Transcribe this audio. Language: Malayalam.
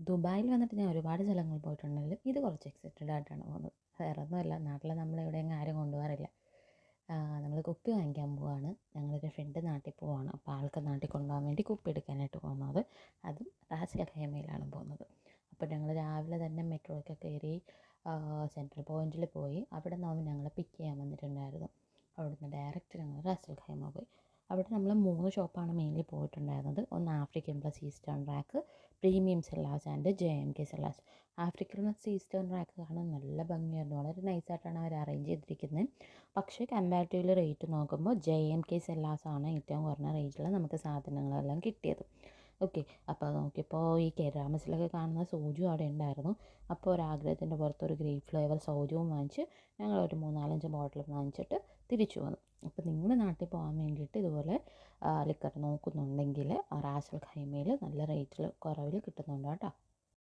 ദുബായിൽ വന്നിട്ട് ഞാൻ ഒരുപാട് സ്ഥലങ്ങളിൽ പോയിട്ടുണ്ടെങ്കിലും ഇത് കുറച്ച് എക്സൈറ്റഡ് ആയിട്ടാണ് പോകുന്നത്. വേറൊന്നുമല്ല, നാട്ടിൽ നമ്മളെവിടെയെങ്കിലും ആരും കൊണ്ടുപോകാറില്ല. നമ്മൾ കുപ്പി വാങ്ങിക്കാൻ പോവാണ്. ഞങ്ങളൊരു ഫ്രണ്ട് നാട്ടിൽ പോവാണ്. അപ്പോൾ ആൾക്ക് നാട്ടിൽ കൊണ്ടുപോകാൻ വേണ്ടി കുപ്പി എടുക്കാനായിട്ട് പോകുന്നത്. അതും റാസൽ ഖൈമയിലാണ് പോകുന്നത്. അപ്പോൾ ഞങ്ങൾ രാവിലെ തന്നെ മെട്രോയ്ക്ക് കയറി സെൻട്രൽ പോയിന്റിൽ പോയി. അവിടെ നിന്ന് അവൻ ഞങ്ങളെ പിക്ക് ചെയ്യാൻ വന്നിട്ടുണ്ടായിരുന്നു. അവിടുന്ന് ഡയറക്റ്റ് ഞങ്ങൾ റാസൽ ഖൈമ പോയി. അവിടെ നമ്മൾ 3 ഷോപ്പാണ് മെയിൻലി പോയിട്ടുണ്ടായിരുന്നത്. ഒന്ന് African plus Eastern rack, premium cellars and JNK cellars. African plus Eastern rack കാണാൻ നല്ല ഭംഗിയായിരുന്നു. വളരെ നൈസായിട്ടാണ് അവർ അറേഞ്ച് ചെയ്തിരിക്കുന്നത്. പക്ഷേ കമ്പാരിറ്റീവ്ലി റേറ്റ് നോക്കുമ്പോൾ JNK സെല്ലാസ് ആണ് ഏറ്റവും കുറഞ്ഞ റേറ്റിൽ നമുക്ക് സാധനങ്ങളെല്ലാം കിട്ടിയത്. ഓക്കെ, അപ്പോൾ നോക്കിയപ്പോൾ ഈ കേരാമസിലൊക്കെ കാണുന്ന സോജു അവിടെ ഉണ്ടായിരുന്നു. അപ്പോൾ ഒരാഗ്രഹത്തിൻ്റെ പുറത്ത് ഒരു ഗ്രേപ്പ് ഫ്ലേവർ സോജുവും വാങ്ങിച്ച് ഞങ്ങളൊരു 3-4-5 ബോട്ടിൽ വാങ്ങിച്ചിട്ട് തിരിച്ചു വന്നു. അപ്പോൾ നിങ്ങൾ നാട്ടിൽ പോകാൻ വേണ്ടിയിട്ട് ഇതുപോലെ ലിക്കർ നോക്കുന്നുണ്ടെങ്കിൽ റാസൽ ഖൈമയിൽ നല്ല റേറ്റിൽ കുറവിൽ കിട്ടുന്നുണ്ട് കേട്ടോ.